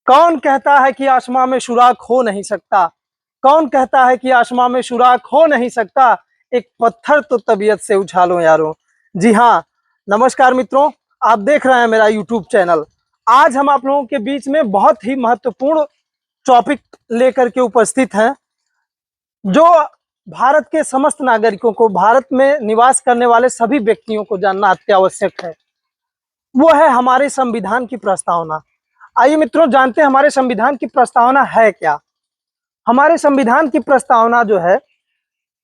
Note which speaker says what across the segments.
Speaker 1: कौन कहता है कि आसमां में सुराख हो नहीं सकता? कौन कहता है कि आसमां में सुराख हो नहीं सकता? एक पत्थर तो तबीयत से उछालो यारो। जी हाँ, नमस्कार मित्रों, आप देख रहे हैं मेरा यूट्यूब चैनल। आज हम आप लोगों के बीच में बहुत ही महत्वपूर्ण टॉपिक लेकर के उपस्थित हैं, जो भारत के समस्त नागरिकों को, भारत में निवास करने वाले सभी व्यक्तियों को जानना अत्यावश्यक है। वो है हमारे संविधान की प्रस्तावना। आइए मित्रों, जानते हैं हमारे संविधान की प्रस्तावना है क्या। हमारे संविधान की प्रस्तावना जो है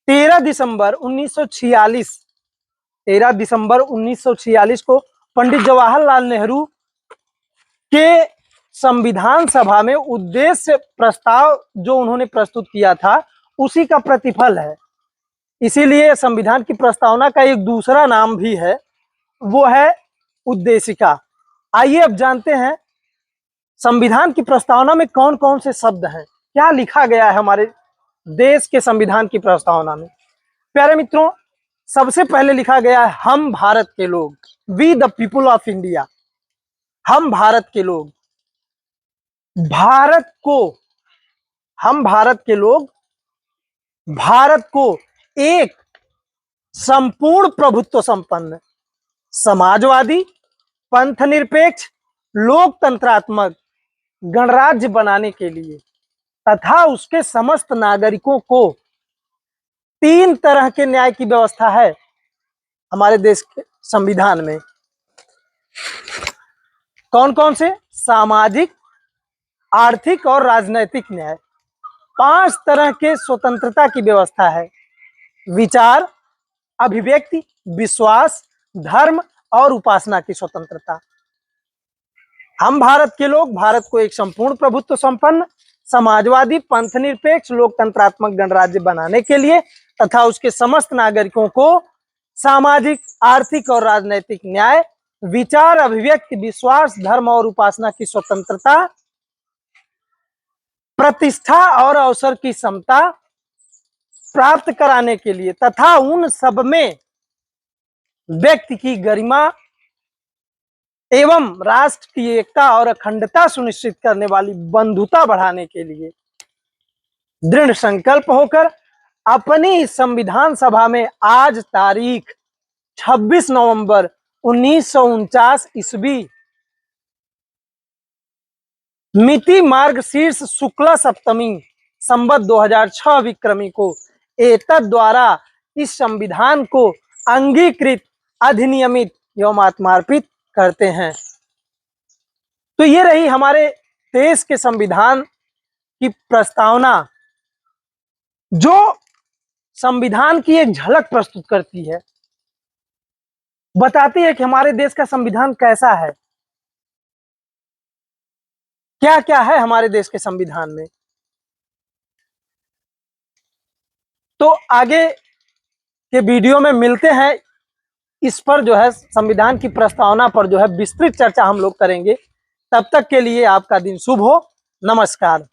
Speaker 1: 13 दिसंबर 1946 13 दिसंबर 1946 को पंडित जवाहरलाल नेहरू के संविधान सभा में उद्देश्य प्रस्ताव जो उन्होंने प्रस्तुत किया था, उसी का प्रतिफल है। इसीलिए संविधान की प्रस्तावना का एक दूसरा नाम भी है, वो है उद्देशिका। आइए अब जानते हैं संविधान की प्रस्तावना में कौन कौन से शब्द हैं, क्या लिखा गया है हमारे देश के संविधान की प्रस्तावना में। प्यारे मित्रों, सबसे पहले लिखा गया है हम भारत के लोग, we the people of India. हम भारत के लोग, भारत को, हम भारत के लोग भारत को एक संपूर्ण प्रभुत्व संपन्न, समाजवादी, पंथनिरपेक्ष, लोकतंत्रात्मक गणराज्य बनाने के लिए तथा उसके समस्त नागरिकों को 3 तरह के न्याय की व्यवस्था है हमारे देश के संविधान में। कौन कौन से? सामाजिक, आर्थिक और राजनैतिक न्याय। 5 तरह के स्वतंत्रता की व्यवस्था है: विचार, अभिव्यक्ति, विश्वास, धर्म और उपासना की स्वतंत्रता। हम भारत के लोग भारत को एक संपूर्ण प्रभुत्व संपन्न, समाजवादी, पंथनिरपेक्ष, लोकतंत्रात्मक गणराज्य बनाने के लिए तथा उसके समस्त नागरिकों को सामाजिक, आर्थिक और राजनैतिक न्याय, विचार, अभिव्यक्ति, विश्वास, धर्म और उपासना की स्वतंत्रता, प्रतिष्ठा और अवसर की समता प्राप्त कराने के लिए तथा उन सब में व्यक्ति की गरिमा एवं राष्ट्र की एकता और अखंडता सुनिश्चित करने वाली बंधुता बढ़ाने के लिए दृढ़ संकल्प होकर अपनी संविधान सभा में आज तारीख 26 नवंबर 1949 ईस्वी मिति मार्गशीर्ष शुक्ला सप्तमी संवत 2006 विक्रमी को एतद द्वारा इस संविधान को अंगीकृत, अधिनियमित एवं आत्मार्पित करते हैं। तो ये रही हमारे देश के संविधान की प्रस्तावना, जो संविधान की एक झलक प्रस्तुत करती है, बताती है कि हमारे देश का संविधान कैसा है, क्या क्या है हमारे देश के संविधान में। तो आगे के वीडियो में मिलते हैं, इस पर जो है संविधान की प्रस्तावना पर जो है विस्तृत चर्चा हम लोग करेंगे। तब तक के लिए आपका दिन शुभ हो। नमस्कार।